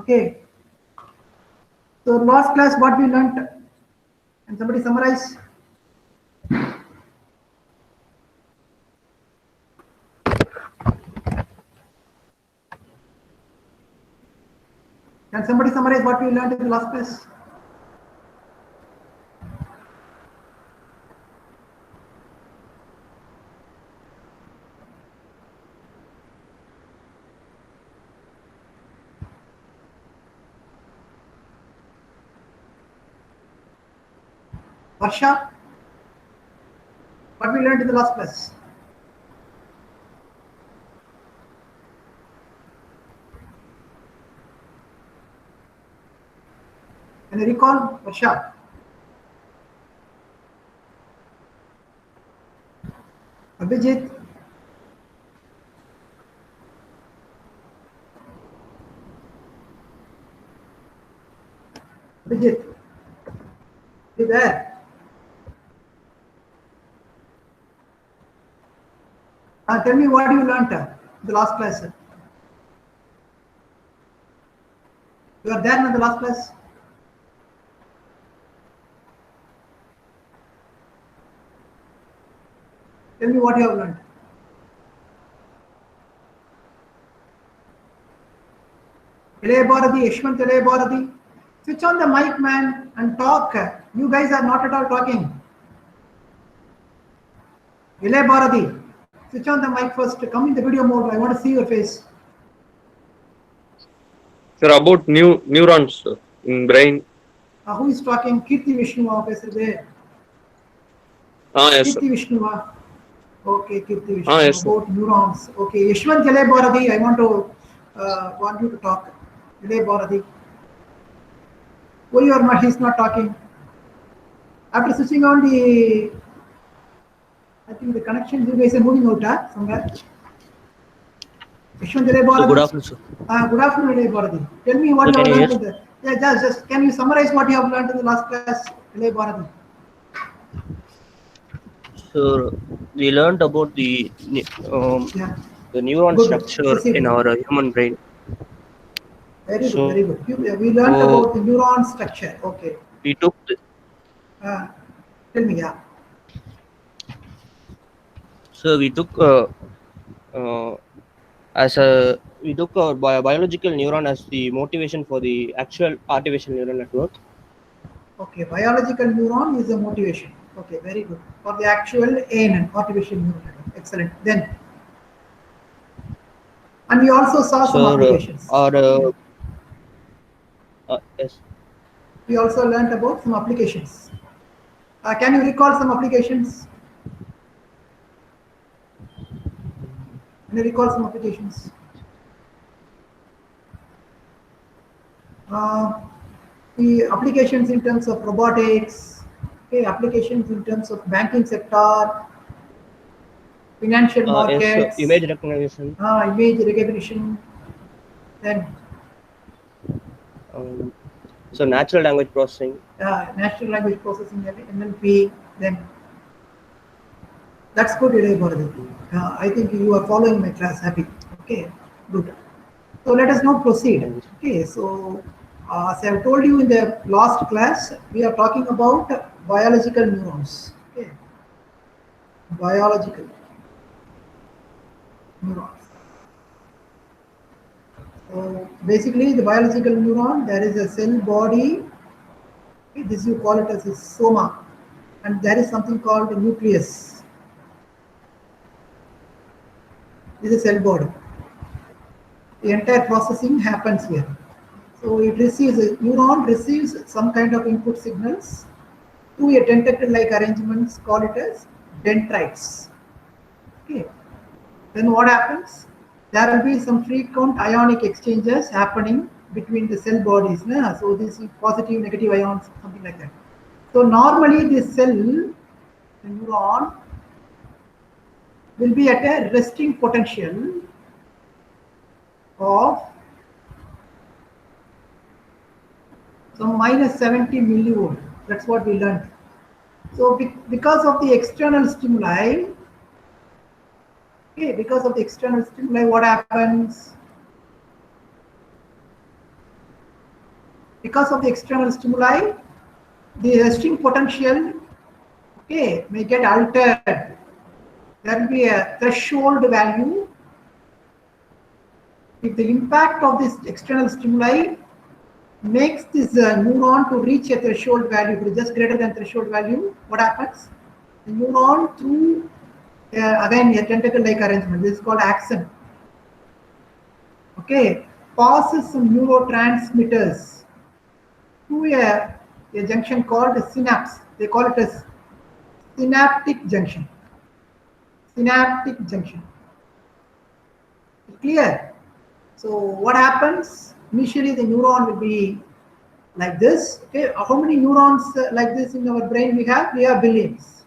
Okay. So last class, what we learnt? Can somebody summarize? Can somebody summarize what we learned in the last class? Varsha? What we learned in the last class? Can you recall, Varsha? Abhijit? Abhijit? You there? Tell me what you learnt in the last class. You are there in the last class? Tell me what you have learned. Ilay Bharati, Yashwant Ilay Bharati. Switch on the mic, man, and talk. You guys are not at all talking. Ilay Bharati, switch on the mic first. Come in the video mode. I want to see your face. Sir, about neurons in brain. Who is talking? Kirti Vishnuva. Yes, sir. Kirti Vishnuva. Okay, Kirti Yes, Vishnuva. sir. About neurons. Okay, Yashwant Ilay Bharati. I want you to talk. Ilay Bharati. Why you are not? He's not talking. After switching on the, I think the connection, you guys are moving out somewhere. Yashwant Ilay Bharati. Good afternoon, sir. Good afternoon, Ilay Bharati. Tell me what Sir, you have can you learned in the. Yeah, just can you summarize what you have learned in the last class, Ilay Bharati? So we learned about the Yeah. neuron Good. structure Proceed. in our human brain. Very So- good, very good. We learned about the neuron structure. Okay. We took the, Tell me, yeah. so we took we took our biological neuron as the motivation for the actual artificial neural network. Okay, biological neuron is a motivation. Okay, very good. For the actual ANN, artificial neural network. Excellent. Then, and we also saw some applications. Yes. We also learned about some applications. Can you recall some applications? Can you recall some applications? The applications in terms of robotics, okay, applications in terms of banking sector, financial markets, Yes, image recognition. Image recognition, then so natural language processing. Natural language processing, NLP, then that's good, Ilay Bharati. I think you are following my class, happy. Okay, good. So let us now proceed. Okay, so as I have told you in the last class, we are talking about biological neurons. Okay, biological neurons. So basically, the biological neuron, there is a cell body. Okay, this you call it as a soma, and there is something called a nucleus. This is a cell body. The entire processing happens here. So it receives, a neuron receives some kind of input signals to a tentacle-like arrangements, call it as dendrites. Okay. Then what happens? There will be some frequent ionic exchanges happening between the cell bodies. So this is positive, negative ions, something like that. So normally this cell, the neuron, will be at a resting potential of some minus 70 millivolt. That's what we learned. So because of the external stimuli, okay, because of the external stimuli, what happens? Because of the external stimuli, the resting potential, okay, may get altered. There will be a threshold value. If the impact of this external stimuli makes this neuron to reach a threshold value, it is just greater than threshold value, what happens? The neuron through again a tentacle-like arrangement, this is called axon, okay, passes some neurotransmitters to a junction called a synapse. They call it as synaptic junction. Synaptic junction. Clear? So what happens? Initially, the neuron will be like this. Okay, how many neurons like this in our brain we have? We have billions.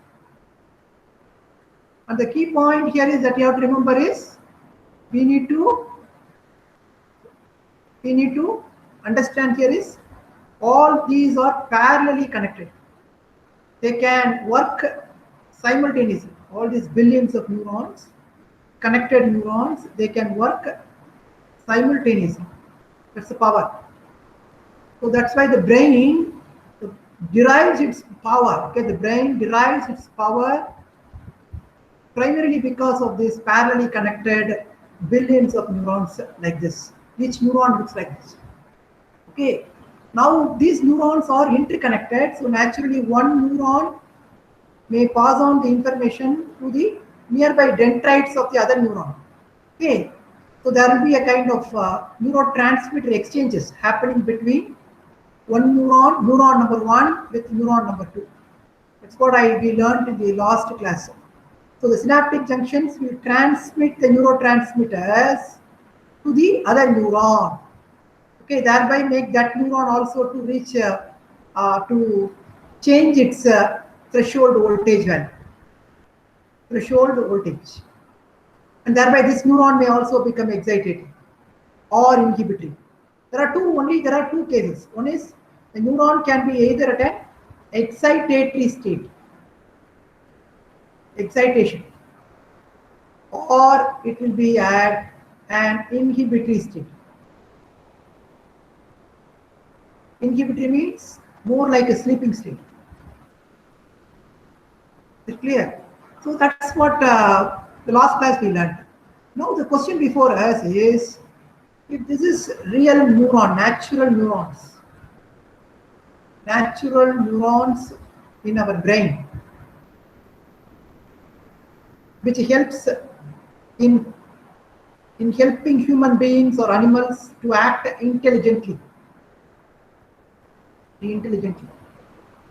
And the key point here is that you have to remember is we need to understand here is all these are parallelly connected. They can work simultaneously. All these billions of neurons, connected neurons, they can work simultaneously. That's the power. So that's why the brain derives its power. Okay, the brain derives its power primarily because of these parallelly connected billions of neurons like this. Each neuron looks like this. Okay. Now these neurons are interconnected, so naturally one neuron may pass on the information to the nearby dendrites of the other neuron. Okay, so there will be a kind of neurotransmitter exchanges happening between neuron number 1 with neuron number 2. That's what we learned in the last class. So the synaptic junctions will transmit the neurotransmitters to the other neuron. Okay, thereby make that neuron also to reach to change its threshold voltage value. Threshold voltage. And thereby this neuron may also become excitatory or inhibitory. There are two cases. One is the neuron can be either at an excitatory state, excitation, or it will be at an inhibitory state. Inhibitory means more like a sleeping state. Is it clear? So that's what the last class we learned. Now the question before us is, if this is real neuron, natural neurons in our brain, which helps in helping human beings or animals to act intelligently.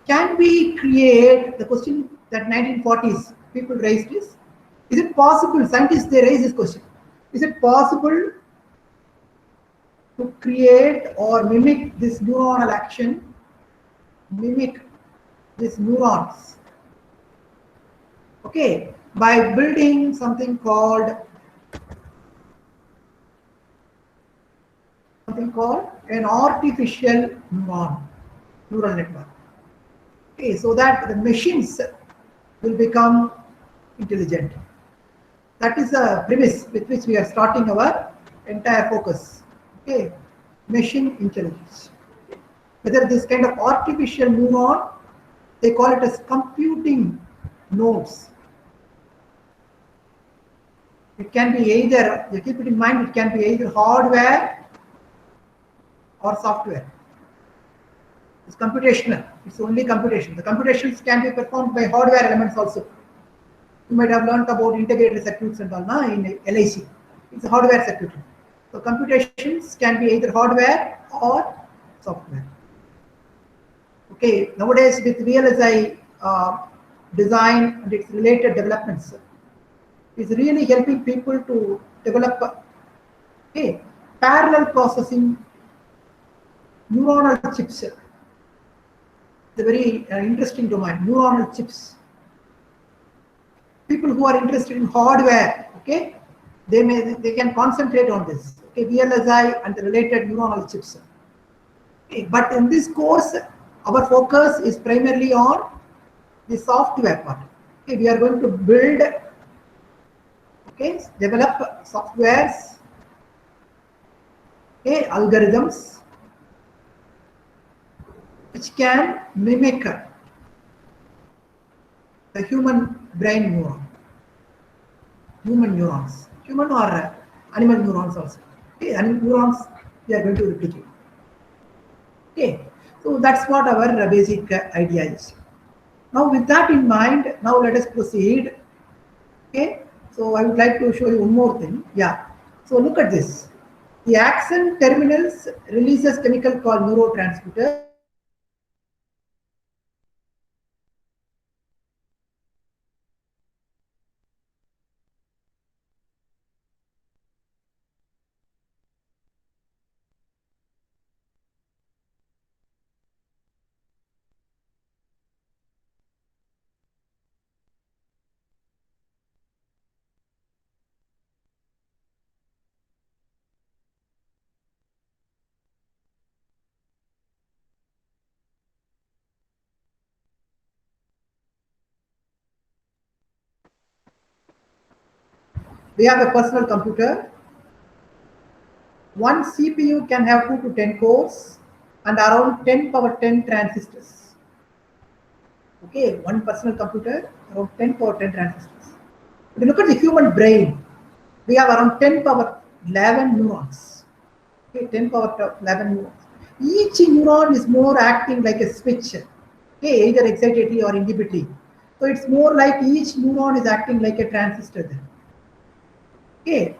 Can we create, the question that 1940s people raised is it possible, scientists they raise this question, is it possible to create or mimic this neuronal action, mimic these neurons, okay, by building something called an artificial neural network. Okay, so that the machines will become intelligent. That is the premise with which we are starting our entire focus. Okay, machine intelligence. Whether this kind of artificial neuron, they call it as computing nodes. It can be either, you keep it in mind, it can be either hardware or software. It's computational. It's only computation. The computations can be performed by hardware elements also. You might have learned about integrated circuits and all in LIC. It's a hardware circuit. So computations can be either hardware or software. Okay, nowadays with VLSI design and its related developments, is really helping people to develop parallel processing neuronal chips. It's a very interesting domain, neuronal chips. People who are interested in hardware, okay, they can concentrate on this. Okay, VLSI and the related neuronal chips. Okay, but in this course, our focus is primarily on the software part. Okay, we are going to build, okay, develop softwares, okay, algorithms, which can mimic the human brain neuron, human neurons, human or animal neurons also. Okay, animal neurons, they are going to replicate. Okay, so that's what our basic idea is. Now with that in mind, now let us proceed. Okay, so I would like to show you one more thing. Yeah, so look at this. The axon terminals releases chemical called neurotransmitter. We have a personal computer. One CPU can have 2 to 10 cores and around 10 power 10 transistors. Okay, one personal computer, around 10 power 10 transistors. If you look at the human brain, we have around 10 power 11 neurons. Okay, 10 power 11 neurons. Each neuron is more acting like a switch. Okay, either excitatory or inhibitory. So it's more like each neuron is acting like a transistor then. Okay,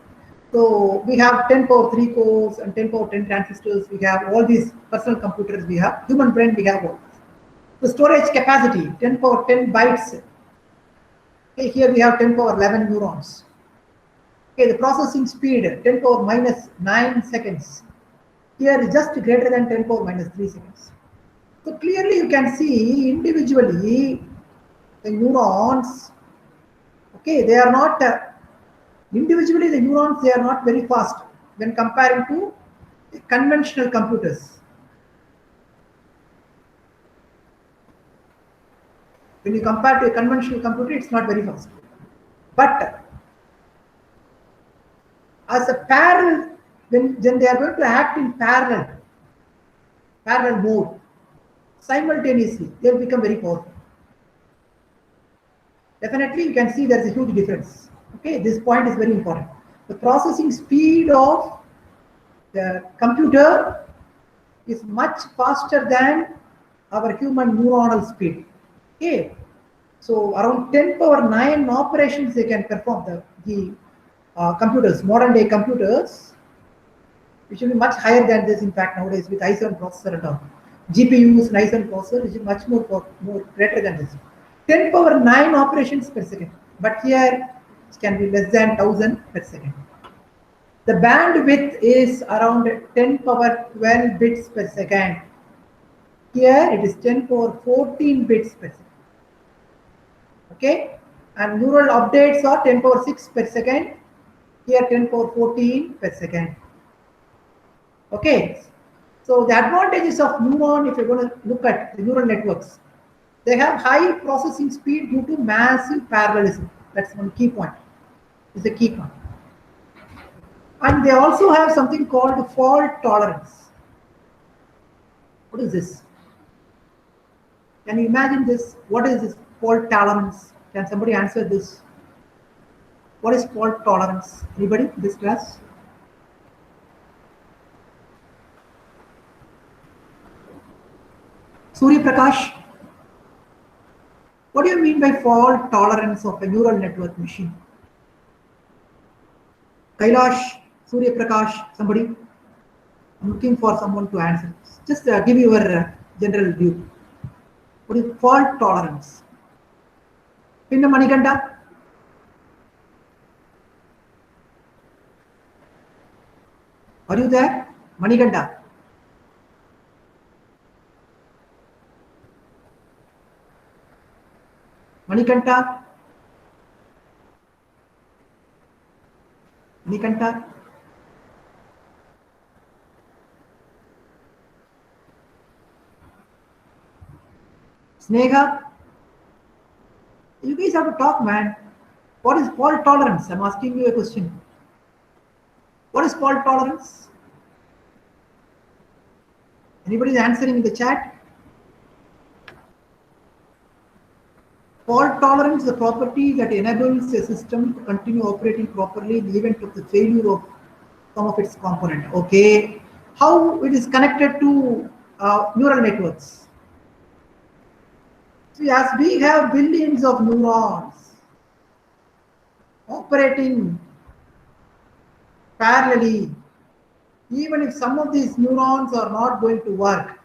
so we have 10 power 3 cores and 10 power 10 transistors. We have all these personal computers. We have human brain. We have all. The storage capacity 10 power 10 bytes. Okay, here we have 10 power 11 neurons. Okay, the processing speed 10 power minus 9 seconds. Here is just greater than 10 power minus 3 seconds. So clearly you can see individually the neurons. Okay, they are not. Individually, the neurons, they are not very fast when comparing to conventional computers. When you compare to a conventional computer, it's not very fast. But as a parallel, when they are going to act in parallel mode, simultaneously, they will become very powerful. Definitely, you can see there is a huge difference. Okay, this point is very important. The processing speed of the computer is much faster than our human neuronal speed. Okay, so around 10 power 9 operations they can perform. The computers, modern day computers, which will be much higher than this. In fact, nowadays with i7 processor and all, GPUs and i7 processor is much more greater than this. 10 power 9 operations per second, but here it can be less than 1000 per second. The bandwidth is around 10 power 12 bits per second. Here it is 10 power 14 bits per second. Okay, and neural updates are 10 power 6 per second. Here 10 power 14 per second. Okay, so the advantages of neuron, if you're going to look at the neural networks, they have high processing speed due to massive parallelism. That's one key point. Is the key point. And they also have something called fault tolerance. What is this? Can you imagine this? What is this fault tolerance? Can somebody answer this? What is fault tolerance? Anybody in this class? Surya Prakash, what do you mean by fault tolerance of a neural network machine? Kailash, Surya Prakash, somebody? I'm looking for someone to answer. Just give your general view. What is fault tolerance? Pinna Manikanda? Are you there? Manikanda? Manikanta? Manikanta? Sneha? You guys have to talk, man. What is fault tolerance? I'm asking you a question. What is fault tolerance? Anybody is answering in the chat? Fault tolerance is a property that enables a system to continue operating properly in the event of the failure of some of its component. Okay, how it is connected to neural networks? See, as we have billions of neurons operating parallelly, even if some of these neurons are not going to work,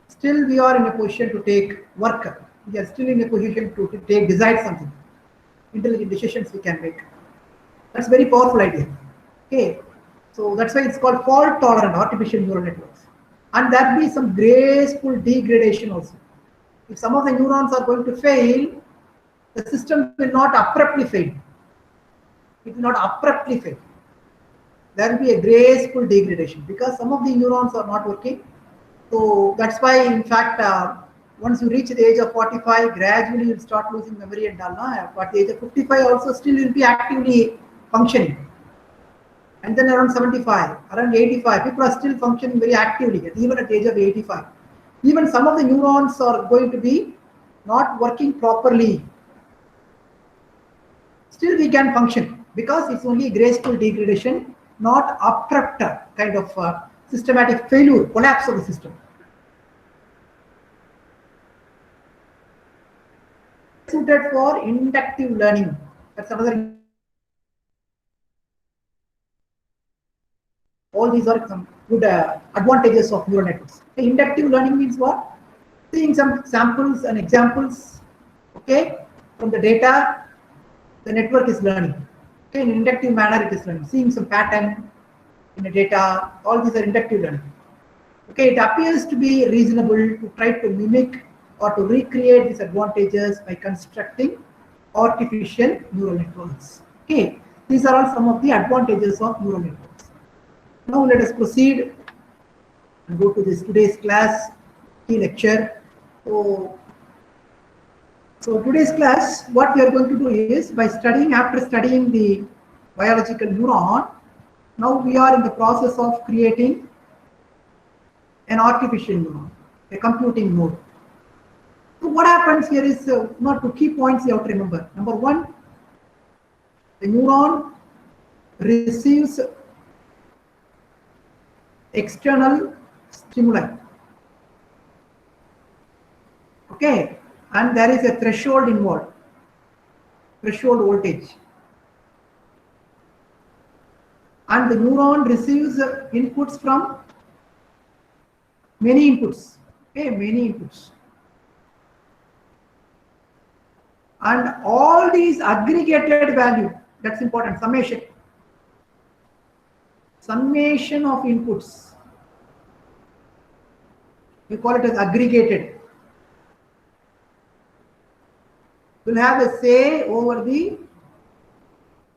still we are in a position to take work. We are still in a position to decide something. Intelligent decisions we can make. That's a very powerful idea. Okay, so that's why it's called fault tolerant artificial neural networks. And there will be some graceful degradation also. If some of the neurons are going to fail, the system will not abruptly fail. It will not abruptly fail. There will be a graceful degradation because some of the neurons are not working. So that's why, in fact, once you reach the age of 45, gradually you'll start losing memory and all. At the age of 55 also still you'll be actively functioning. And then around 75, around 85, people are still functioning very actively, even at the age of 85. Even some of the neurons are going to be not working properly. Still we can function because it's only graceful degradation, not abrupt kind of systematic failure, collapse of the system. Suited for inductive learning. That's another. All these are some good advantages of neural networks. Inductive learning means what? Seeing some samples and examples, okay, from the data, the network is learning. Okay, in an inductive manner, it is learning. Seeing some pattern in the data, all these are inductive learning. Okay, it appears to be reasonable to try to mimic or to recreate these advantages by constructing artificial neural networks. Okay, these are all some of the advantages of neural networks. Now let us proceed and go to this today's class, key lecture. So today's class, what we are going to do is, after studying the biological neuron, now we are in the process of creating an artificial neuron, a computing node. So what happens here is not two key points you have to remember. Number one, the neuron receives external stimuli. Okay, and there is a threshold involved, threshold voltage. And the neuron receives inputs from many inputs. Okay, many inputs. And all these aggregated value, that's important, summation. Summation of inputs. We call it as aggregated. Will have a say over the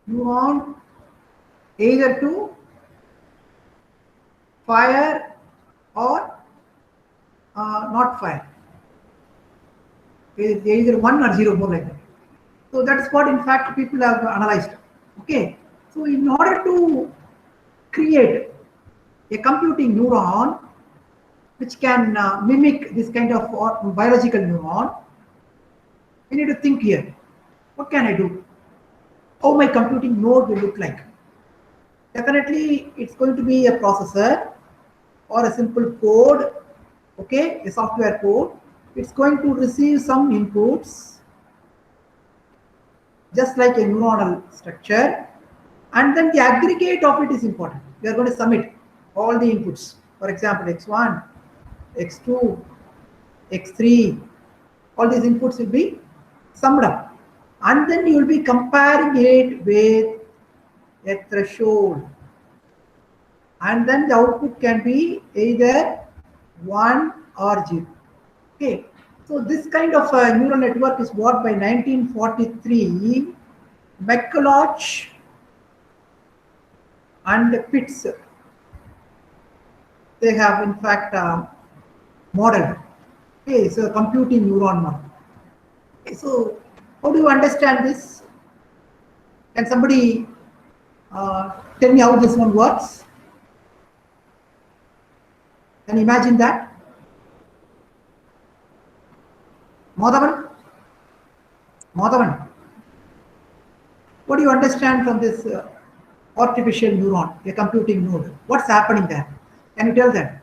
neuron either to fire or not fire. Either 1 or 0, more like that. So that's what in fact people have analyzed. Okay. So in order to create a computing neuron which can mimic this kind of biological neuron, we need to think here. What can I do? How my computing node will look like? Definitely it's going to be a processor or a simple code, okay, a software code. It's going to receive some inputs just like a neuronal structure, and then the aggregate of it is important. We are going to submit all the inputs. For example, x1, x2, x3, all these inputs will be summed up, and then you will be comparing it with a threshold, and then the output can be either 1 or 0. Okay, so this kind of neural network is what by 1943 McCulloch and Pitts, they have in fact modeled. Okay, so computing neuron model. Okay, so how do you understand this? Can somebody tell me how this one works? Can you imagine that? Madhavan? Madhavan, what do you understand from this artificial neuron, a computing node? What's happening there? Can you tell that?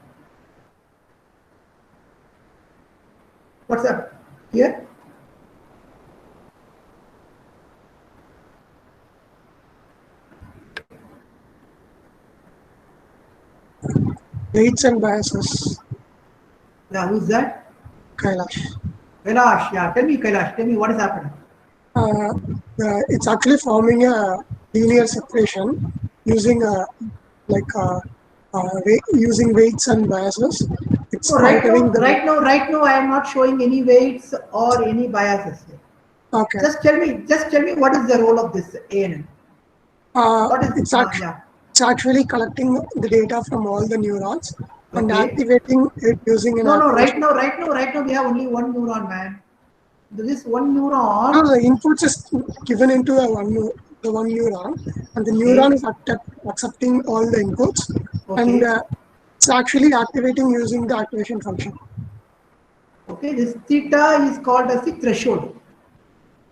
What's up here? Weights and biases. Yeah, who's that? Kailash. Kailash, yeah. Tell me, Kailash, tell me what is happening. It's actually forming a linear separation using using weights and biases. It's So altering the right now, I am not showing any weights or any biases here. okay. Just tell me what is the role of this ANN? What is yeah? It's actually collecting the data from all the neurons and Okay. activating it using an No, activation. right now we have only one neuron, man. This one neuron. No, the inputs is given into the one neuron, and the neuron is accepting all the inputs, and it's actually activating using the activation function. Okay, this theta is called as the threshold.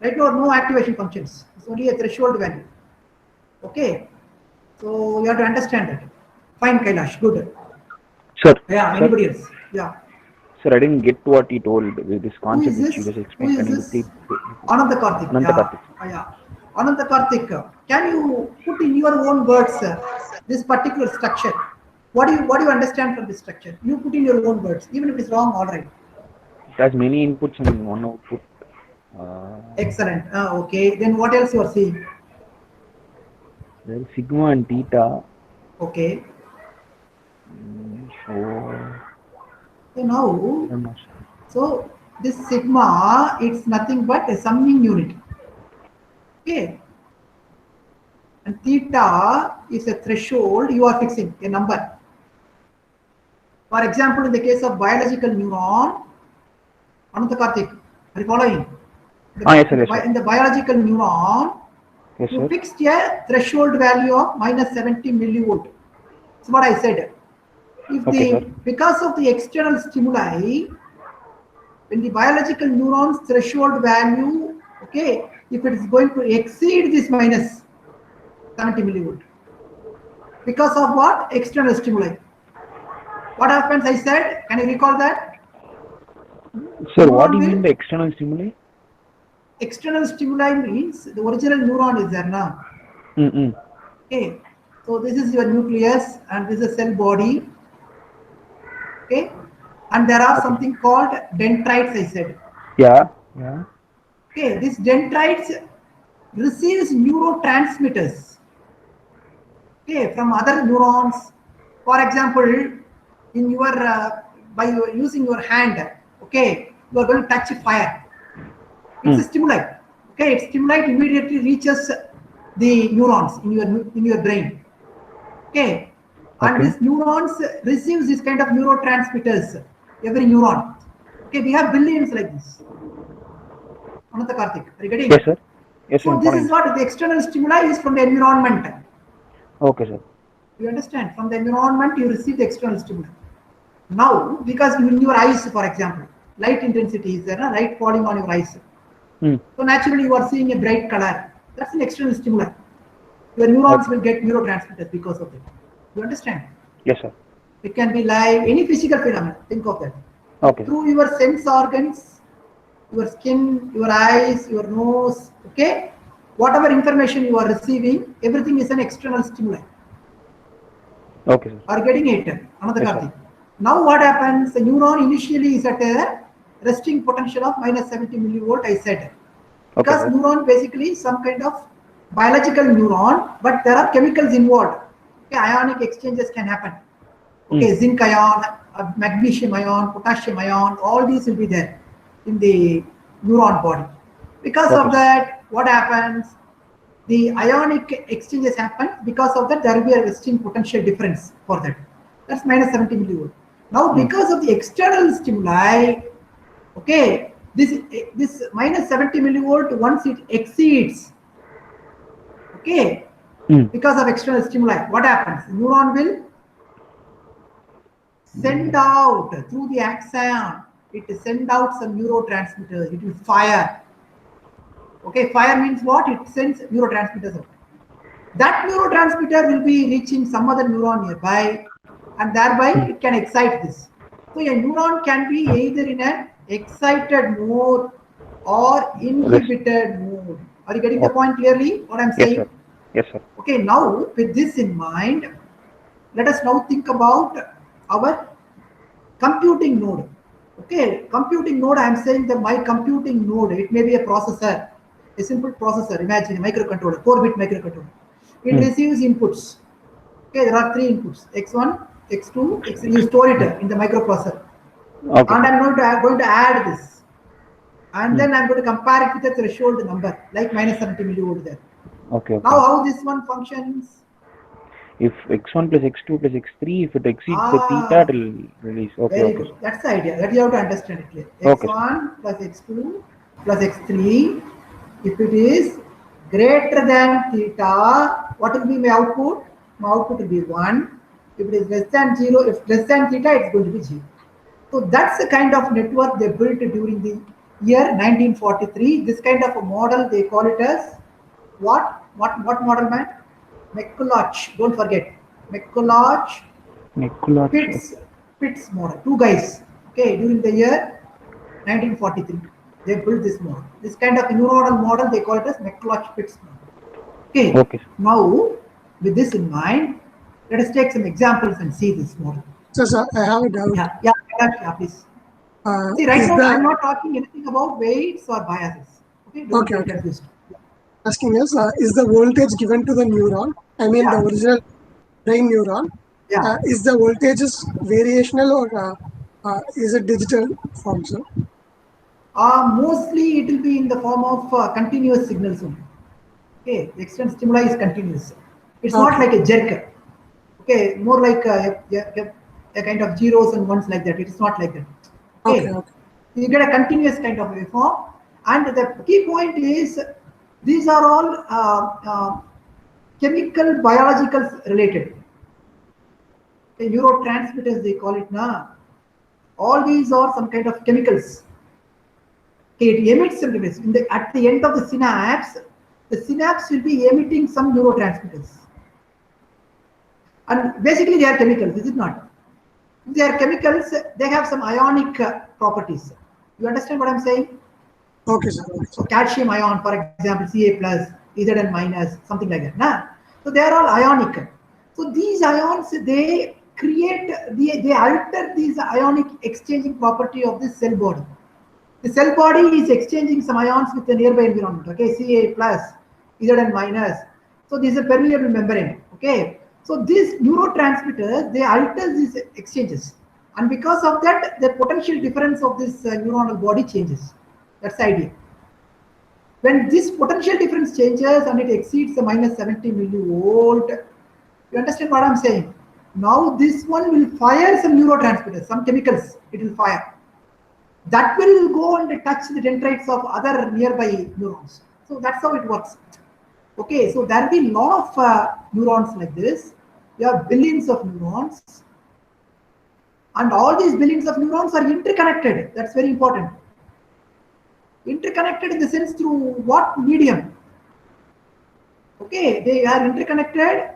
Right now, no activation functions. It's only a threshold value. Okay, so you have to understand that. Fine, Kailash, good. Sir. Yeah, Sir, anybody else? Yeah. Sir, I didn't get what he told with this Who concept is which you this? just Who explained. is Can you this? repeat? Ananta Karthik. Ananta Yeah. Karthik. Yeah. Ananta Karthik, can you put in your own words this particular structure? What do you understand from this structure? You put in your own words, even if it's wrong, all right. It has many inputs and one output. Excellent. Okay. Then what else you are seeing? There is sigma and theta. Okay. So now, so this sigma, it's nothing but a summing unit. Okay. And theta is a threshold you are fixing, a number. For example, in the case of biological neuron, Ananta Karthik, are you following? Yes, sir. In the biological neuron, Yes, you sir. fixed a threshold value of minus 70 millivolt. That's what I said. If because of the external stimuli, when the biological neurons threshold value, okay, if it is going to exceed this minus 70 millivolt, because of what? External stimuli. What happens? I said, can you recall that? Sir, what do you mean by external stimuli? External stimuli means the original neuron is there now. Okay, so this is your nucleus and this is cell body. Okay, and there are something called dendrites, I said. Yeah. Okay, this dendrites receives neurotransmitters, okay, from other neurons. For example, in your by using your hand, okay, you are going to touch fire. It's a stimuli. Okay, it stimuli immediately reaches the neurons in your brain. Okay, and these neurons receives this kind of neurotransmitters. Every neuron. Okay, we have billions like this. Ananta Karthik, are you getting? Yes, sir. Yes, so this is what the external stimuli is from the environment. Okay, sir. You understand? From the environment, you receive the external stimuli. Now, because in your eyes, for example, light intensity is there, light falling on your eyes. So naturally, you are seeing a bright color. That's an external stimuli. Your neurons will get neurotransmitters because of it. You understand? Yes, sir. It can be like any physical phenomenon. Think of that. Okay. Through your sense organs, your skin, your eyes, your nose, okay? Whatever information you are receiving, everything is an external stimuli. Okay, sir. Are getting it? Another Karthik. Now what happens? The neuron initially is at a resting potential of minus 70 millivolt, I said. Because neuron basically is some kind of biological neuron, but there are chemicals involved. Okay, ionic exchanges can happen. Okay, zinc ion, magnesium ion, potassium ion, all these will be there in the neuron body. Because of that, what happens? The ionic exchanges happen. Because of that, there will be a resting potential difference for that. That's minus 70 millivolt. Now, because of the external stimuli, okay, this minus 70 millivolt, once it exceeds, okay, because of external stimuli, what happens? The neuron will send out through the axon, it send out some neurotransmitters, it will fire. Okay, fire means what? It sends neurotransmitters out. That neurotransmitter will be reaching some other neuron nearby, and thereby it can excite this. So a neuron can be either in an excited mode or inhibited mode. Are you getting the point clearly? What I'm Yes, saying? sir. Yes, sir. Okay, now with this in mind, let us now think about our computing node. Okay, computing node, I am saying that my computing node, it may be a processor, a simple processor, imagine a microcontroller, 4-bit microcontroller. It receives inputs. Okay, there are 3 inputs, x1, x2, x3. You store it in the microprocessor. Okay. And I'm going to add this. And then I'm going to compare it with a threshold number, like minus 70 millivolt there. Okay. Now, how this one functions? If x1 plus x2 plus x3, if it exceeds the theta, it will release. Okay. Very Okay. good. That's the idea. That you have to understand it clearly. Okay, x1 plus x2 plus x3. If it is greater than theta, what will be my output? My output will be 1. If it is less than 0, if less than theta, it's going to be 0. So that's the kind of network they built during the year 1943. This kind of a model, they call it as what? What model, man? McCulloch. Don't forget. McCulloch Pitts model. 2 guys. Okay, during the year 1943, they built this model. This kind of neuronal model, they call it as McCulloch Pitts model. Okay. Okay. Now, with this in mind, let us take some examples and see this model. So, sir, I have a doubt. Yeah, please. See, right now I'm not talking anything about weights or biases. Okay, don't get confused. Asking is the voltage given to the neuron? I mean, the original brain neuron. Yeah. Is the voltage variational or is it digital form, sir? Mostly it will be in the form of continuous signals only. Okay, the external stimuli is continuous. It's not like a jerk. Okay, more like a kind of zeros and ones like that. It is not like that. Okay. You get a continuous kind of waveform, and the key point is these are all chemical, biological related. The neurotransmitters, they call it now. All these are some kind of chemicals. Okay, it emits some at the end of the synapse will be emitting some neurotransmitters. And basically they are chemicals, is it not? They are chemicals, they have some ionic properties. You understand what I'm saying? Okay, sir. So calcium ion, for example, Ca plus, Zn minus, something like that. Nah? So they are all ionic. So these ions, they create, they alter these ionic exchanging property of the cell body. The cell body is exchanging some ions with the nearby environment. Okay, Ca plus, Zn minus. So this is a permeable membrane. Okay. So these neurotransmitters, they alter these exchanges. And because of that, the potential difference of this neuronal body changes. That's the idea. When this potential difference changes and it exceeds the minus 70 millivolt, you understand what I'm saying? Now this one will fire some neurotransmitters, some chemicals it will fire. That will go and touch the dendrites of other nearby neurons. So that's how it works. Okay, so there will be a lot of neurons like this. You have billions of neurons. And all these billions of neurons are interconnected. That's very important. Interconnected in the sense through what medium? Okay, they are interconnected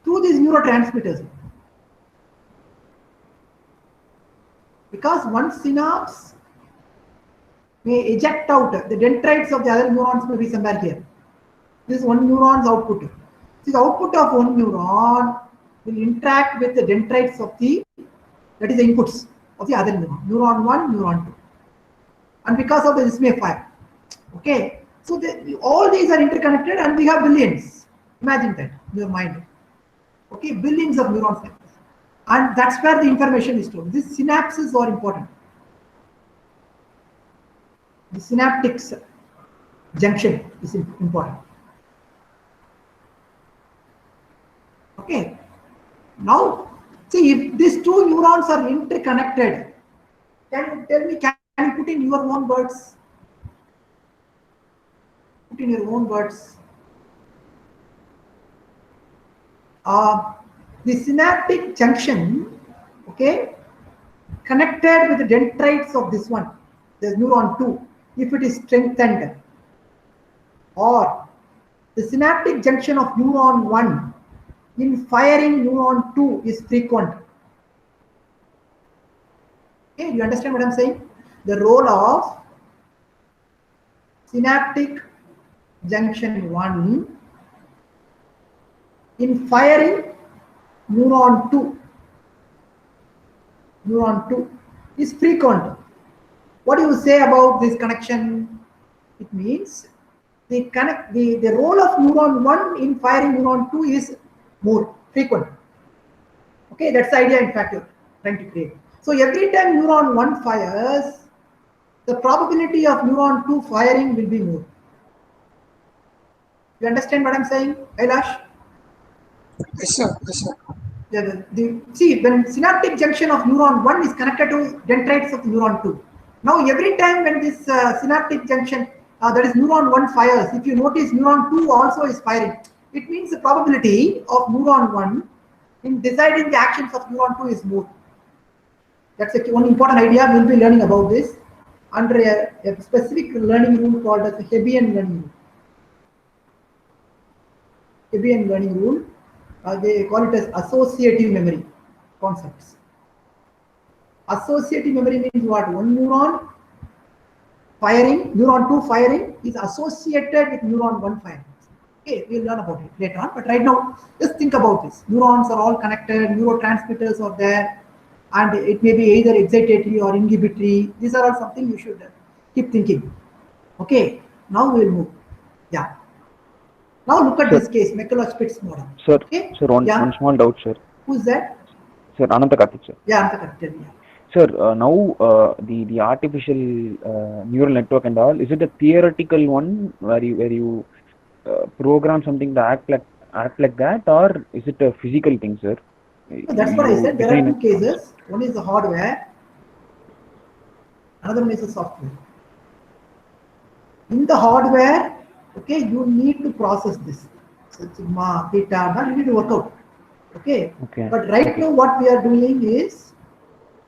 through these neurotransmitters. Because one synapse may eject out, the dendrites of the other neurons may be somewhere here. This is one neuron's output. See, the output of one neuron will interact with the dendrites of the, that is the inputs of the other neuron. Neuron 1, neuron 2. And because of this may fire. Okay. So all these are interconnected and we have billions. Imagine that in your mind. Okay, billions of neurons like this. And that's where the information is stored. These synapses are important. The synaptic junction is important. Okay. Now, see, if these two neurons are interconnected, can you tell me, can you put in your own words? Put in your own words. The synaptic junction, okay, connected with the dendrites of this one. the neuron 2, if it is strengthened, or the synaptic junction of neuron 1 in firing neuron 2 is frequent. Okay, you understand what I'm saying? The role of synaptic junction 1 in firing neuron 2 is frequent. What do you say about this connection? It means the role of neuron 1 in firing neuron 2 is more frequent. Okay, that's the idea in fact you're trying to create. So every time neuron 1 fires, the probability of neuron 2 firing will be more. You understand what I'm saying, Kailash? Yes, sir. Yes, sir. See, when synaptic junction of neuron 1 is connected to dendrites of neuron 2. Now, every time when this synaptic junction, that is neuron 1 fires, if you notice neuron 2 also is firing, it means the probability of neuron 1 in deciding the actions of neuron 2 is more. That's one important idea. We'll be learning about this under a specific learning rule called as the Hebbian learning rule. Hebbian learning rule. They call it as associative memory concepts. Associative memory means what? One neuron firing, neuron 2 firing is associated with neuron 1 firing. Okay, we'll learn about it later on. But right now, just think about this. Neurons are all connected, neurotransmitters are there, and it may be either excitatory or inhibitory. These are all something you should keep thinking. Okay, now we'll move. Yeah. Now look at this case, Mikuláš-Pitts model. Sir, Okay? sir, one small doubt, sir. Who's that? Sir, Ananta Karthik, sir. Yeah, Ananta Karthik. Yeah. Sir, now the artificial neural network and all, is it a theoretical one where you program something to act like that, or is it a physical thing, sir? So that's what I said. There are two cases. One is the hardware, another one is the software. In the hardware, okay, you need to process this. So sigma, theta, you need to work out. Okay. But right now, what we are doing is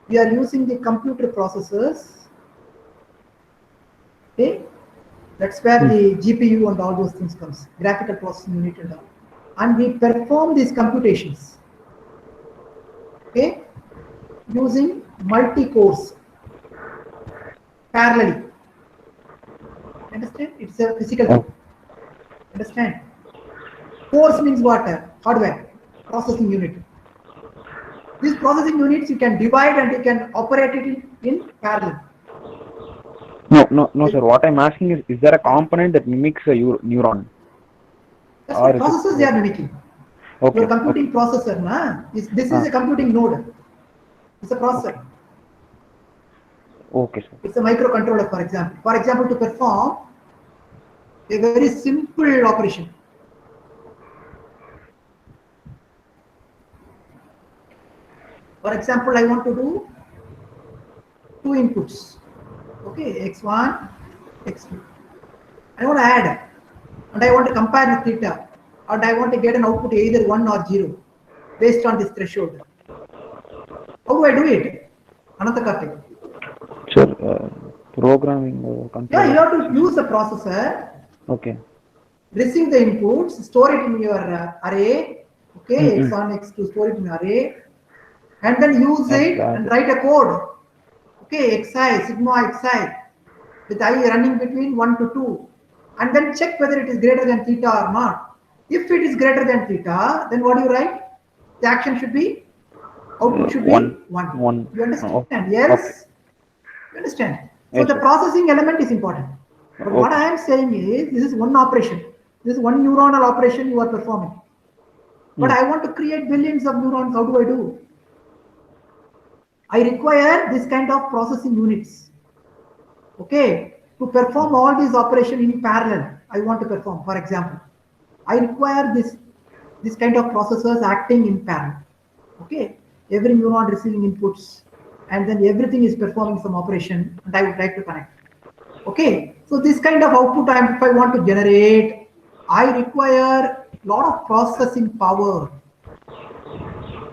we are using the computer processors. Okay. That's where the GPU and all those things comes, graphical processing unit and all. And we perform these computations, okay, using multi-cores parallelly. Understand? It's a physical thing. Understand? Cores means what? Hardware, processing unit. These processing units you can divide and you can operate it in parallel. No, sir. What I'm asking is there a component that mimics a neuron? That's the processors they are mimicking. Okay. Your computing processor, this is a computing node. It's a processor. Okay, sir. It's a microcontroller, for example. For example, to perform a very simple operation. For example, I want to do two inputs. Okay, x1, x2. I want to add, and I want to compare with theta, and I want to get an output either 1 or 0 based on this threshold. How do I do it? Ananta Karthik. Sir, programming control. Yeah, you have to use the processor. Okay. Receive the inputs, store it in your array. Okay, x1, x2, store it in array, and then use it and write a code. Okay, xi, sigma xi, with I running between 1 to 2, and then check whether it is greater than theta or not. If it is greater than theta, then what do you write? The action should be, output should be 1. You understand? Yes? Okay. You understand? So the processing element is important. But what I am saying is, this is one operation. This is one neuronal operation you are performing. But I want to create billions of neurons. How do I do? I require this kind of processing units. Okay, to perform all these operations in parallel, I want to perform. For example, I require this kind of processors acting in parallel. Okay, every neuron receiving inputs, and then everything is performing some operation, and I would like to connect. Okay, so this kind of output, if I want to generate, I require a lot of processing power.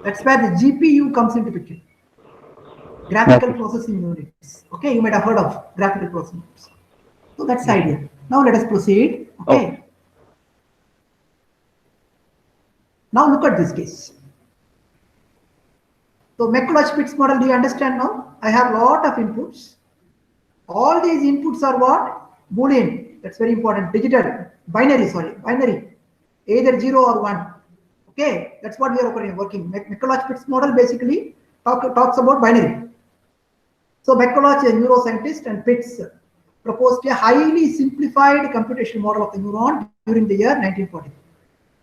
That's where the GPU comes into picture. graphical Okay. processing units. Okay, you might have heard of graphical processing units. So that's the idea. Now let us proceed. Okay. Now look at this case. So McCulloch-Pitts model, do you understand now? I have lot of inputs. All these inputs are what? Boolean. That's very important. Digital, binary, binary. Either 0 or 1. Okay, that's what we are working. McCulloch-Pitts model basically talks about binary. So McCulloch, a neuroscientist, and Pitts proposed a highly simplified computational model of the neuron during the year 1940.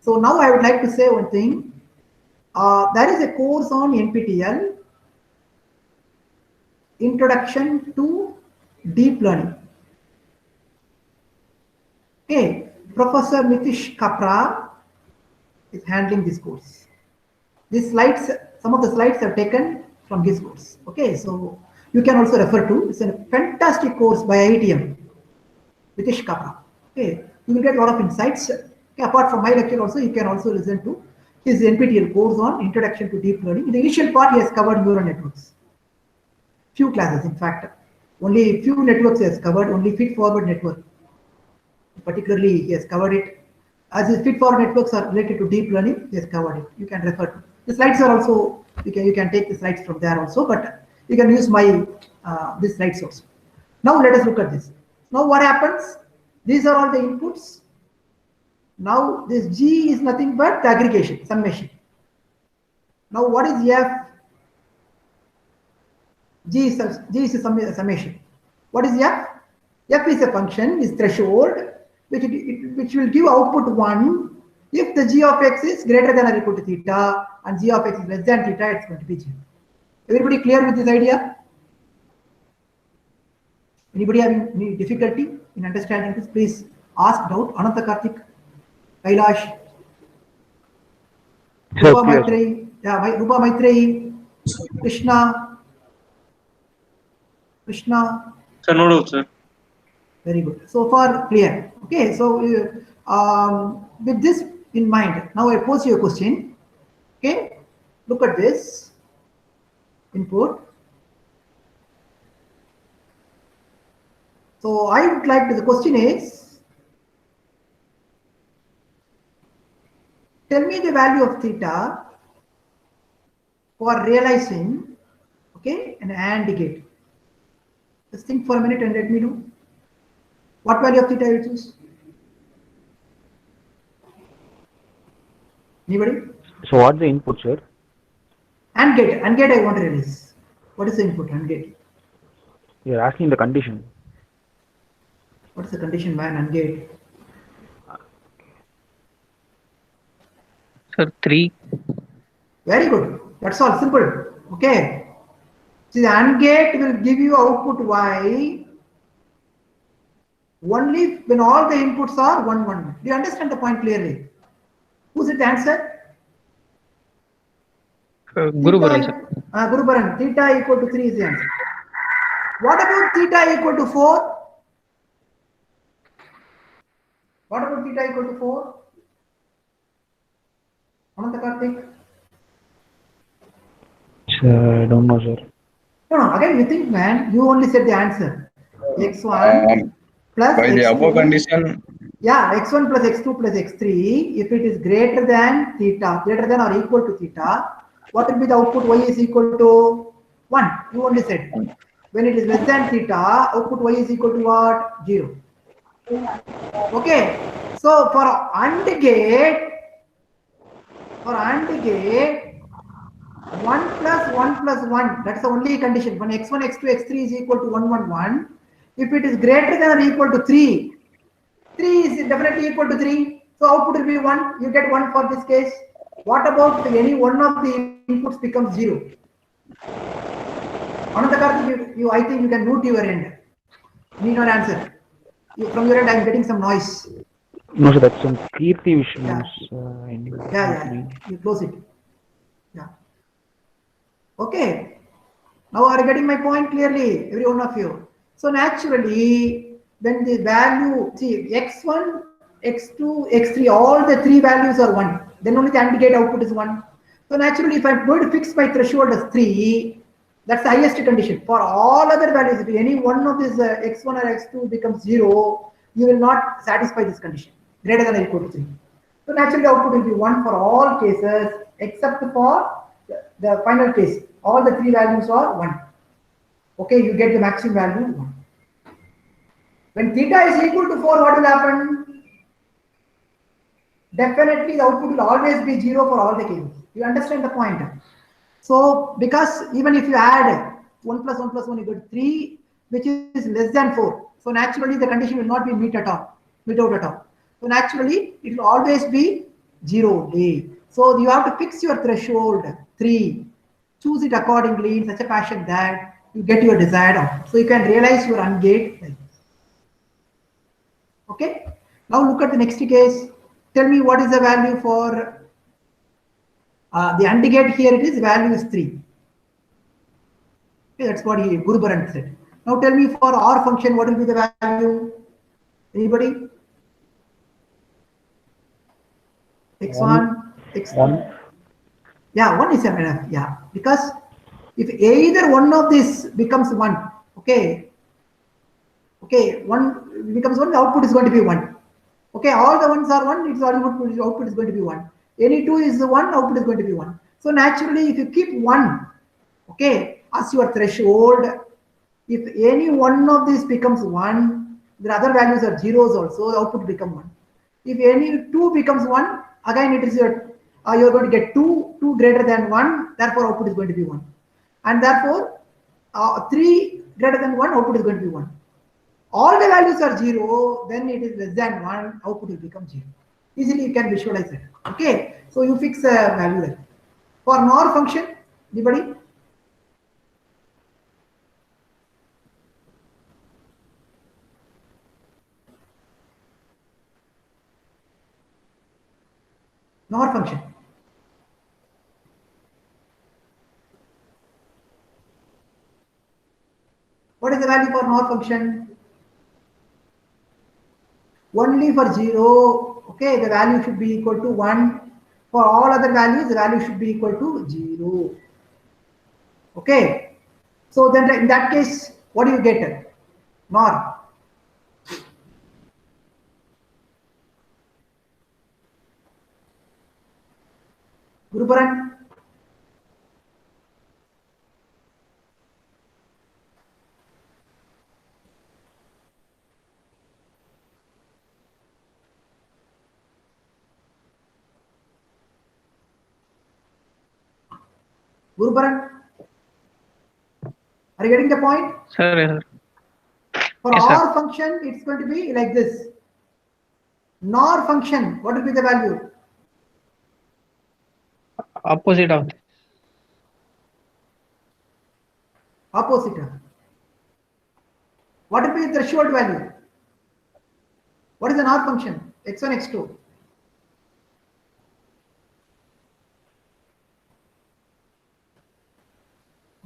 So now I would like to say one thing. There is a course on NPTEL, Introduction to Deep Learning. Okay, Professor Nitish Kapra is handling this course. These slides, some of the slides are taken from his course. Okay, so you can also refer to. It's a fantastic course by IITM, Nitish Kapra. Okay, you will get a lot of insights. Okay, apart from my lecture, also you can also listen to his NPTEL course on Introduction to Deep Learning. In the initial part, he has covered neural networks. Few classes, in fact, only few networks he has covered. Only feed-forward network, particularly, he has covered it. As his feed-forward networks are related to deep learning, he has covered it. You can refer to. The slides are also, you can take the slides from there also, but you can use my these slides also. Now let us look at this. Now what happens? These are all the inputs. Now this G is nothing but the aggregation, summation. Now what is F? G is a summation. What is F? F is a function, is threshold, which will give output 1 if the g of x is greater than or equal to theta and g of x is less than theta, it's going to be 0. Everybody clear with this idea? Anybody having any difficulty in understanding this? Please ask doubt. Ananta Karthik, Kailash, Rupa Maitreyi, Rupa Maitreyi, Krishna. Sir, no doubt, sir. Very good. So far clear. Okay. So with this in mind, now I pose you a question. Okay. Look at this input. So I would like to, the question is, tell me the value of theta for realizing, okay, an AND gate. Just think for a minute and let me know. What value of theta you choose? Anybody? So what's the input, sir? AND gate I want to realize. What is the input AND gate? You're asking the condition. What is the condition, man? AND gate. Sir, 3. Very good. That's all. Simple. Okay. See, the AND gate will give you output Y only when all the inputs are 1, 1. Do you understand the point clearly? Who's it the answer? Guru Baran, sir. Guru Baran. Theta equal to 3 is the answer. What about theta equal to 4? What about theta equal to 4? Ananta Karthik? I don't know, sir. No, again, you think, man, you only said the answer. X1 plus by the X2. above condition. Yeah, X1 plus X2 plus X3, if it is greater than theta, greater than or equal to theta, what will be the output? Y is equal to 1. You only said. When it is less than theta, output Y is equal to what? 0. Okay. So for AND gate, 1 plus 1 plus 1, that's the only condition. When X1, X2, X3 is equal to 1, 1, 1, if it is greater than or equal to 3, 3 is definitely equal to 3. So output will be 1. You get 1 for this case. What about any one of the inputs becomes 0? Ananta Karthik, I think you can mute your end. Need not answer. From your end, I am getting some noise. No, sir, that's some Kirti Vishnu's. Yeah. You close it. Yeah. Okay. Now are you getting my point clearly, every one of you? So naturally, when the value, see, X1, X2, X3, all the 3 values are 1. Then only the AND gate output is 1. So naturally, if I'm going to fix my threshold as 3, That's the highest condition. For all other values, if any one of these x1 or x2 becomes 0, you will not satisfy this condition, greater than or equal to 3. So naturally, the output will be 1 for all cases except for the final case. All the 3 values are 1. Okay, you get the maximum value 1. When theta is equal to 4, what will happen? Definitely, the output will always be 0 for all the cases. You understand the point? So, because even if you add 1 plus 1 plus 1 equal to 3, which is less than 4, so naturally the condition will not be met out at all. So naturally, it will always be 0 day. So you have to fix your threshold 3. Choose it accordingly in such a fashion that you get your desired output. So you can realize your AND gate like this. Okay. Now look at the next case. Tell me what is the value for the AND gate. Here it is, value is 3. Okay, that's what Guru Baran said. Now tell me for OR function, what will be the value? Anybody? X1, X1. Yeah, 1 is enough. Yeah, because if either one of this becomes 1, okay, 1 becomes 1, the output is going to be 1. Okay, all the ones are 1, its output is going to be 1. Any 2 is 1, output is going to be 1. So naturally, if you keep 1, okay, as your threshold, if any one of these becomes 1, the other values are zeros also, the output become 1. If any 2 becomes 1, again it is you're going to get 2 greater than 1, therefore output is going to be 1. And therefore 3 greater than 1, output is going to be 1. All the values are 0, then it is less than 1, output will become 0. Easily you can visualize it. Okay, so you fix a value like that. For NOR function, anybody? NOR function. What is the value for NOR function? Only for 0, okay, the value should be equal to 1. For all other values, the value should be equal to 0. Okay, so then in that case, what do you get? NOR. Guru Baran? Guru Baran? Are you getting the point? Sir, yes, sir. For Yes, OR sir. function, it's going to be like this. NOR function, what will be the value? Opposite of this. Opposite. What will be the threshold value? What is the NOR function? X1, X2.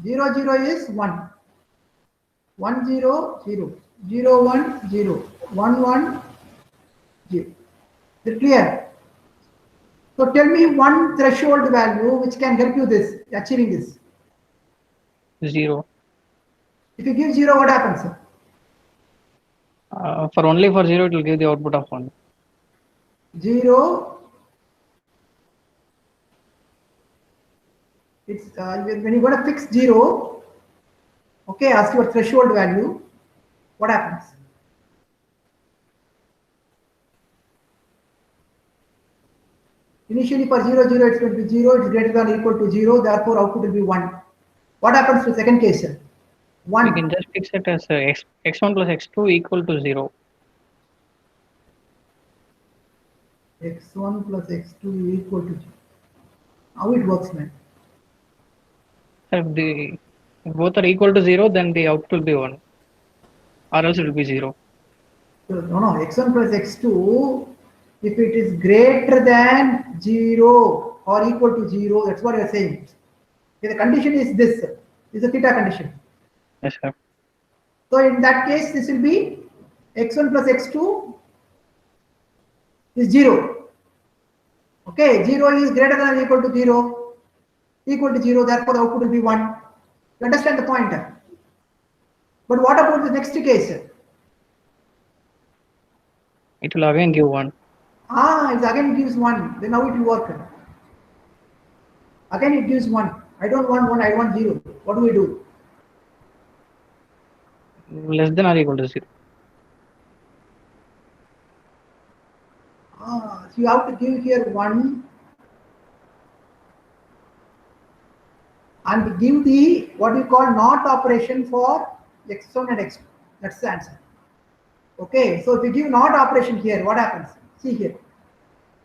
Zero, 0 is 1. 1, 0, 0. 0, 1, 0. 1, 1, 0. Is it clear? So tell me one threshold value which can help you this, achieving this. 0. If you give 0, what happens? For only for 0, it will give the output of 1. 0. It's when you got a fixed 0, okay, as your threshold value, what happens? Initially for 0, 0, it's going to be 0, it's greater than or equal to 0, therefore output will be 1. What happens to second case? 1. We can just fix it as x1 plus x2 equal to 0. X1 plus X2 equal to 0. How it works, man? If both are equal to 0, then the output will be 1. Or else it will be 0. So, no, X1 plus X2, if it is greater than 0 or equal to 0, that's what you are saying. Okay, the condition is this is a theta condition. Yes, sir. So in that case, this will be X1 plus X2 is 0. Okay, 0 is greater than or equal to 0, therefore the output will be 1. You understand the point? But what about the next case? It will again give 1. It again gives 1. Then how it will work? Again it gives 1. I don't want 1, I want 0. What do we do? Less than or equal to 0. So you have to give here 1 and give the what we call NOT operation for x1 and x2. That's the answer. Okay, so if you give NOT operation here, what happens? See here,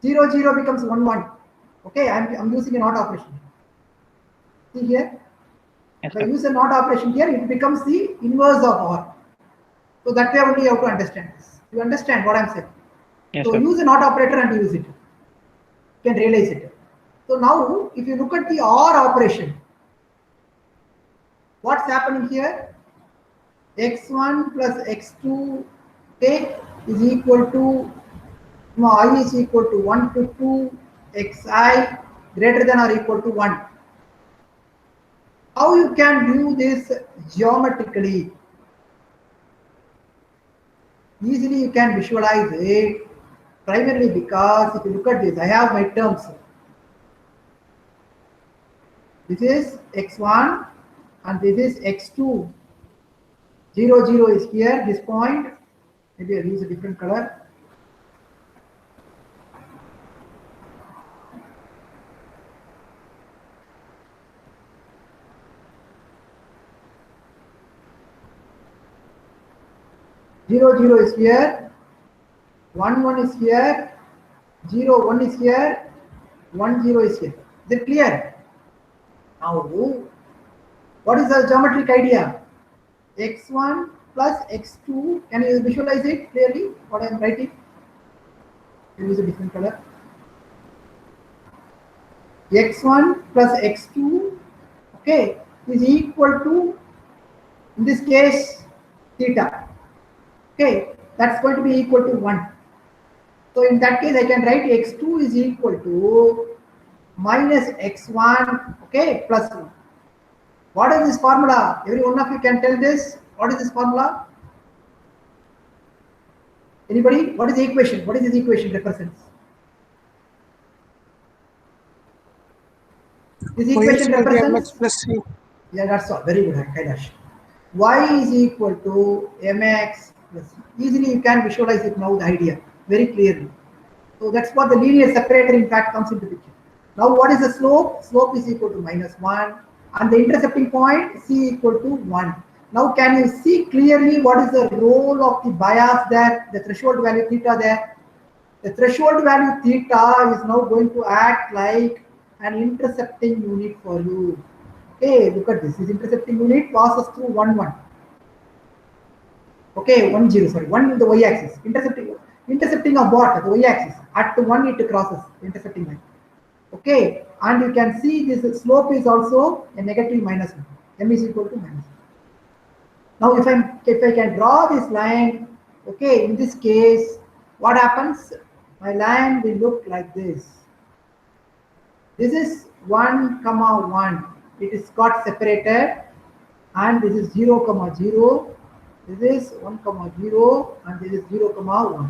0, 0 becomes 1, 1. Okay, I'm using a NOT operation. See here, Yes, if I sir. use a NOT operation here, it becomes the inverse of OR. So that way only you have to understand this. You understand what I'm saying? Yes, So sir. use a NOT operator and use it. You can realize it. So now, if you look at the OR operation, what's happening here? x1 plus x2 take is equal to I is equal to 1 to 2 xi greater than or equal to 1. How you can do this geometrically? Easily you can visualize it, primarily because if you look at this, I have my terms. This is x1 and this is x2. 0, 0 is here, this point. Maybe I'll use a different color. Zero, 0 is here. 1, 1 is here. 0, 1 is here. 1, 0 is here. Is it clear? Now, what is the geometric idea? x1 plus x2. Can you visualize it clearly? What I am writing? I'll use a different color. x1 plus x2, okay, is equal to, in this case, theta. Okay, that's going to be equal to 1. So in that case, I can write x2 is equal to minus x1, okay, plus 1. What is this formula? Every one of you can tell this. What is this formula? Anybody? What is the equation? What is this equation represents? This equation represents. Plus C. Yeah, that's all. Very good, Kailash. Y is equal to mx plus C. Easily you can visualize it now, the idea, very clearly. So that's what the linear separator in fact comes into picture. Now what is the slope? Slope is equal to -1 and the intercepting point C equal to 1. Now can you see clearly what is the role of the bias there, the threshold value theta there? The threshold value theta is now going to act like an intercepting unit for you. Okay, look at this. This intercepting unit passes through 1, 1. Okay, 1, 0, sorry, 1 in the y-axis. Intercepting of what? The y-axis. At 1 it crosses the intercepting line. Okay, and you can see this slope is also a negative -1. M is equal to -1. Now if I can draw this line, okay, in this case, what happens? My line will look like this. This is 1, 1. It is got separated, and this is 0, 0. This is 1, 0, and this is 0, 1.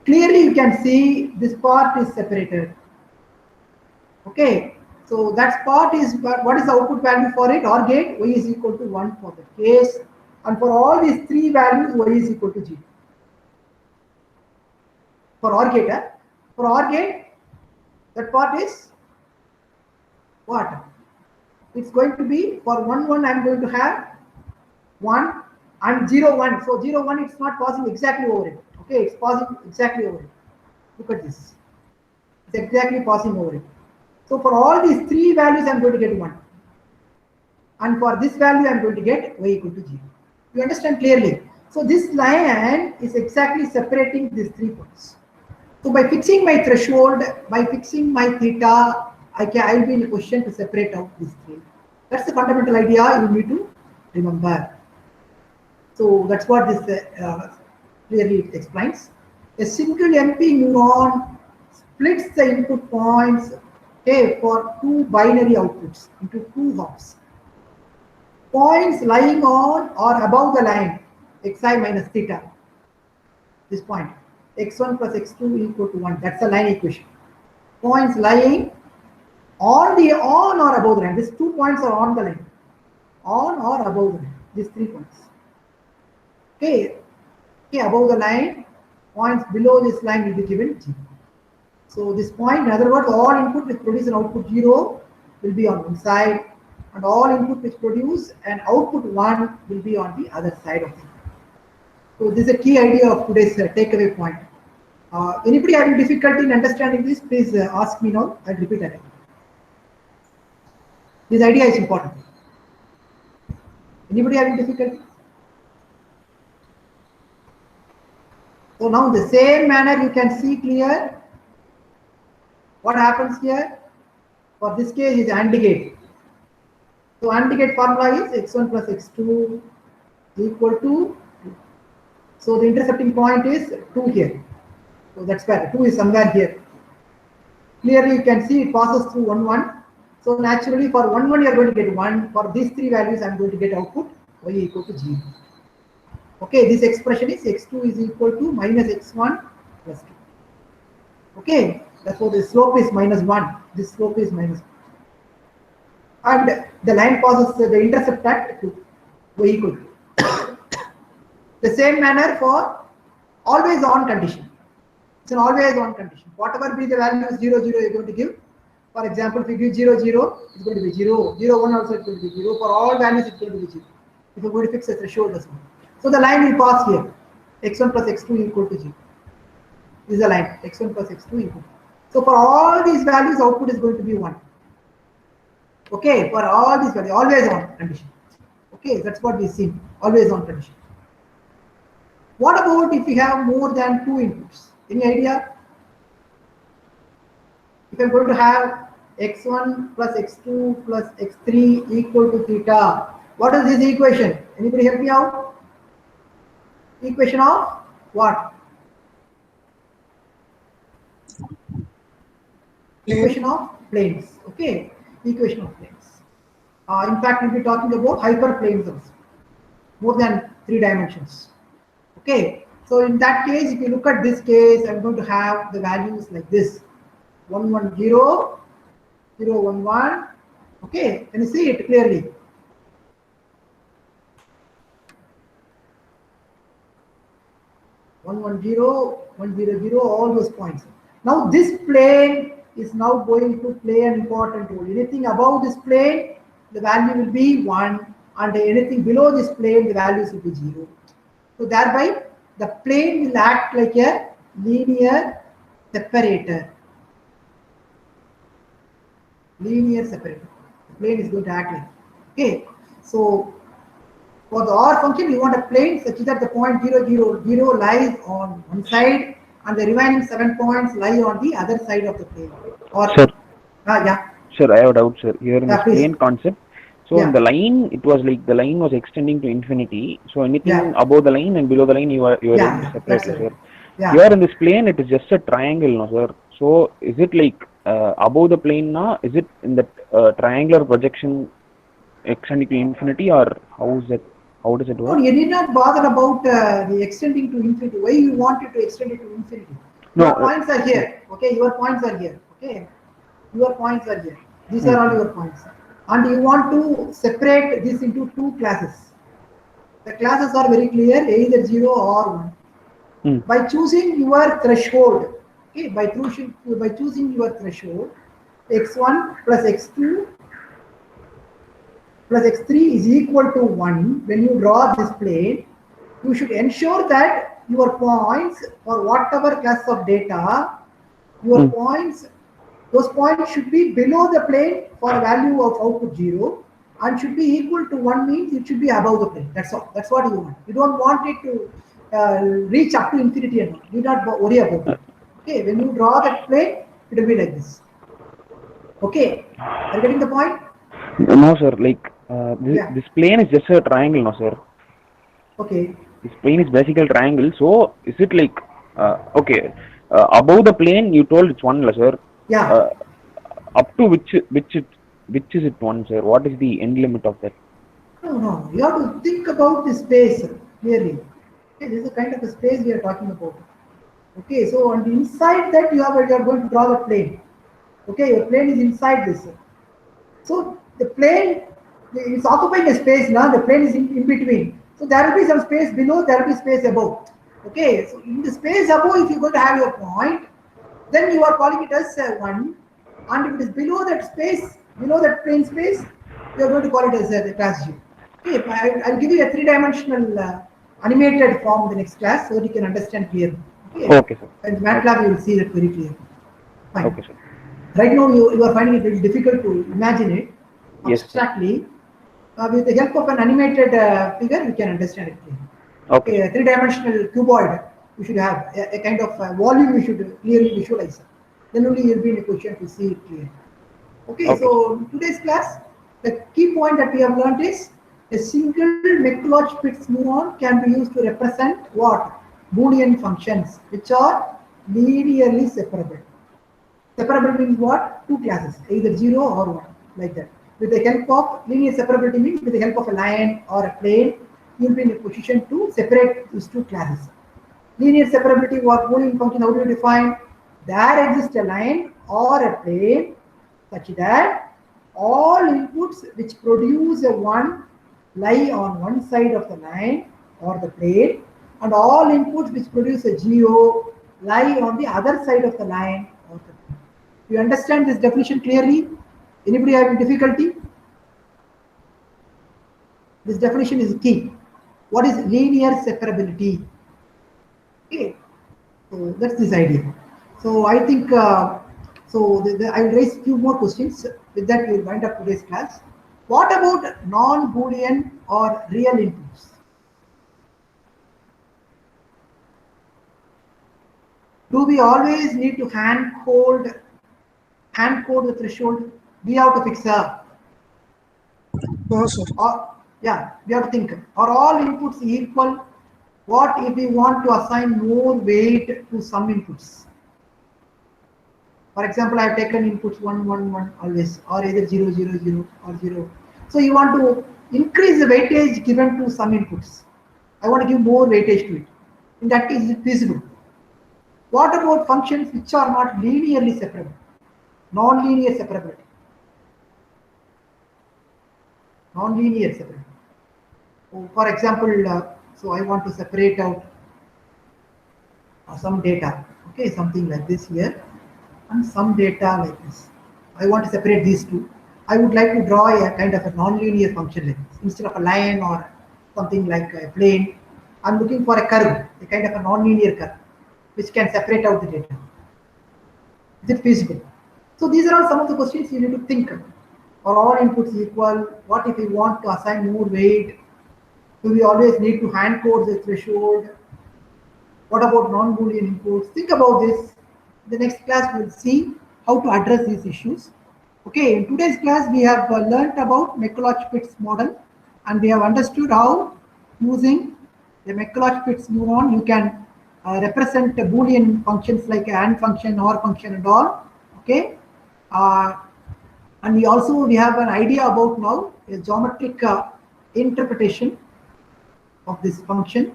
Clearly, you can see this part is separated. Okay, so that part is what is the output value for it? OR gate, y is equal to 1 for the case, and for all these 3 values, y is equal to 0. For OR gate, that part is what? It's going to be for 1, 1, I'm going to have 1 and 0, 1. So 0, 1, it's not passing exactly over it. Okay, it's passing exactly over it. Look at this. It's exactly passing over it. So for all these 3 values, I'm going to get 1. And for this value, I'm going to get y equal to 0. You understand clearly? So this line is exactly separating these 3 points. So by fixing my threshold, by fixing my theta, I'll be in a position to separate out these 3. That's the fundamental idea you need to remember. So that's what this clearly explains. A single MP neuron splits the input points, okay, for 2 binary outputs into 2 hops. points lying on or above the line xi minus theta. This point x1 plus x2 equal to 1. That's the line equation. Points lying on or above the line. These 2 points are on the line. On or above the line. These 3 points. Okay, above the line, points below this line will be given 0. So this point, in other words, all input which produce an output 0 will be on one side, and all input which produce an output 1 will be on the other side of it. So this is a key idea of today's takeaway point. Anybody having difficulty in understanding this, please ask me now. I'll repeat again. This idea is important. Anybody having difficulty? So now in the same manner you can see clear what happens here. For this case is AND gate. So AND gate formula is x1 plus x2 equal to 2. So the intercepting point is 2 here. So that's where 2 is somewhere here. Clearly you can see it passes through 1, 1. So naturally for 1, 1 you are going to get 1. For these 3 values I am going to get output y equal to 0. Okay, this expression is x2 is equal to minus x1 plus 2. Okay, therefore the slope is minus 1. This slope is minus 1. And the line passes the intercept at 2, y equal to. The same manner for always on condition. It's an always on condition. Whatever be the values 0, 0 you're going to give. For example, if you give 0, 0, it's going to be 0. 0, 1 also it's going to be 0. For all values it's going to be 0. If you're going to fix a threshold as well. So the line will pass here. x1 plus x2 equal to 0. This is the line. x1 plus x2 equal to. So for all these values, output is going to be 1. Okay, for all these values, always on condition. Okay, that's what we see. Always on condition. What about if we have more than 2 inputs? Any idea? If I'm going to have x1 plus x2 plus x3 equal to theta, what is this equation? Anybody help me out? Equation of what? Equation of planes. Okay, equation of planes. In fact, we'll be talking about hyperplanes also, more than 3 dimensions. Okay, so in that case, if you look at this case, I'm going to have the values like this: 1, 1, 0, 0, 1, 1. Okay, can you see it clearly? One, 1, 0, 1, 0, 0, all those points. Now this plane is now going to play an important role. Anything above this plane, the value will be 1, and anything below this plane, the values will be 0. So thereby, the plane will act like a linear separator. Linear separator. The plane is going to act like. Okay. So for the OR function, you want a plane such that the point 0, 0, 0 lies on one side, and the remaining 7 points lie on the other side of the plane. Or sir, yeah. Sir, I have a doubt, sir. Here in this Please. plane concept, so in the line, it was like the line was extending to infinity. So anything above the line and below the line, you are able to separate, sir. Here in this plane, it is just a triangle, no, sir. So is it like above the plane now? Is it in the triangular projection extending to infinity, or how is it? How does it work? No, you did not bother about the extending to infinity. Why you wanted to extend it to infinity? Your points are here. Okay, your points are here. Okay, your points are here. These are all your points. And you want to separate this into 2 classes. The classes are very clear, either 0 or 1. By choosing your threshold, okay, by choosing your threshold, x1 plus x2 plus x3 is equal to 1. When you draw this plane, you should ensure that your points for whatever class of data, your points, those points should be below the plane for a value of output 0, and should be equal to 1 means it should be above the plane. That's all. That's what you want. You don't want it to reach up to infinity and all. Do not worry about it. Okay, when you draw that plane, it will be like this. Okay, are you getting the point? No, sir. Like this plane is just a triangle, no, sir. Okay. This plane is basically a triangle. So is it like okay? Above the plane, you told it's 1, sir. Yeah. Up to which is it 1, sir? What is the end limit of that? No, no. You have to think about the space clearly. Okay, this is the kind of a space we are talking about. Okay, so on the inside that you are going to draw the plane. Okay, your plane is inside this. So the plane is occupying a space now. The plane is in between. So there will be some space below. There will be space above. Okay, so in the space above, if you're going to have your point, then you are calling it as 1. And if it is below that space, below that plane space, you are going to call it as the class G. Okay, I'll give you a 3-dimensional animated form in the next class so that you can understand clearly. Okay, sir. And MATLAB, you will see that very clearly. Fine. Okay, sir. Right now, you are finding it very difficult to imagine it Yes, abstractly. With the help of an animated figure, we can understand it clearly. Okay. A 3-dimensional cuboid, you should have a kind of volume you should clearly visualize. Then only you'll be in a position to see it clearly. Okay, so today's class, the key point that we have learned is a single McCulloch-Pitts neuron can be used to represent what? Boolean functions, which are linearly separable. Separable means what? Two classes, either 0 or 1, like that. With the help of linear separability means with the help of a line or a plane, you will be in a position to separate these two classes. Linear separability, what Boolean function, how do you define? There exists a line or a plane such that all inputs which produce a 1 lie on one side of the line or the plane, and all inputs which produce a 0 lie on the other side of the line or the plane. You understand this definition clearly? Anybody having difficulty? This definition is key. What is linear separability? Okay, so that's this idea. So I think I will raise a few more questions. With that, we will wind up today's class. What about non-Boolean or real inputs? Do we always need to hand code the threshold? We have to fix up. No, sir. Or yeah, we have to think. Are all inputs equal? What if we want to assign more weight to some inputs? For example, I have taken inputs 1, 1, 1 always, or either 0, 0, 0 or 0. So you want to increase the weightage given to some inputs. I want to give more weightage to it. In that case, is it feasible? What about functions which are not linearly separable? Non-linear separability. Non-linear separability. So for example, so I want to separate out some data. Okay, something like this here, and some data like this. I want to separate these two. I would like to draw a kind of a non-linear function like this. Instead of a line or something like a plane, I'm looking for a curve, a kind of a non-linear curve, which can separate out the data. Is it feasible? So these are all some of the questions you need to think of. Are all inputs equal? What if we want to assign more weight? Do we always need to hand code the threshold? What about non-Boolean inputs? Think about this. In the next class, we will see how to address these issues. Okay, in today's class, we have learnt about McCulloch-Pitts model, and we have understood how using the McCulloch-Pitts neuron, you can represent Boolean functions like a AND function, OR function, and all. Okay, and we have an idea about now a geometric interpretation of this function.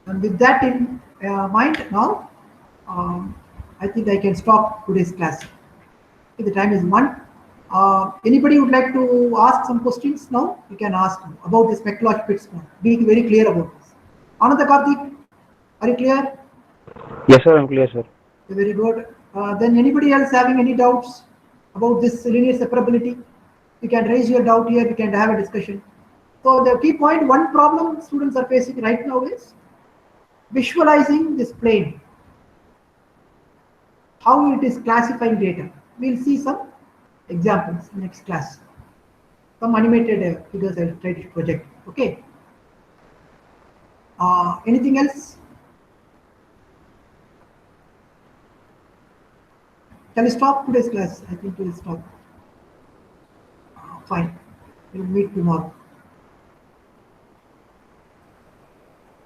And with that in mind now, I think I can stop today's class. Okay, the time is 1. Anybody would like to ask some questions now? You can ask about this McCulloch-Pitts model. Be very clear about this. Ananda Karthik, are you clear? Yes, sir, I'm clear, sir. Very good. Then anybody else having any doubts about this linear separability? You can raise your doubt here. We can have a discussion. So the key point, one problem students are facing right now is visualizing this plane, how it is classifying data. We'll see some examples in next class. Some animated figures I'll try to project. Okay. Anything else? Can we stop today's class? I think we'll stop. Fine. We'll meet tomorrow.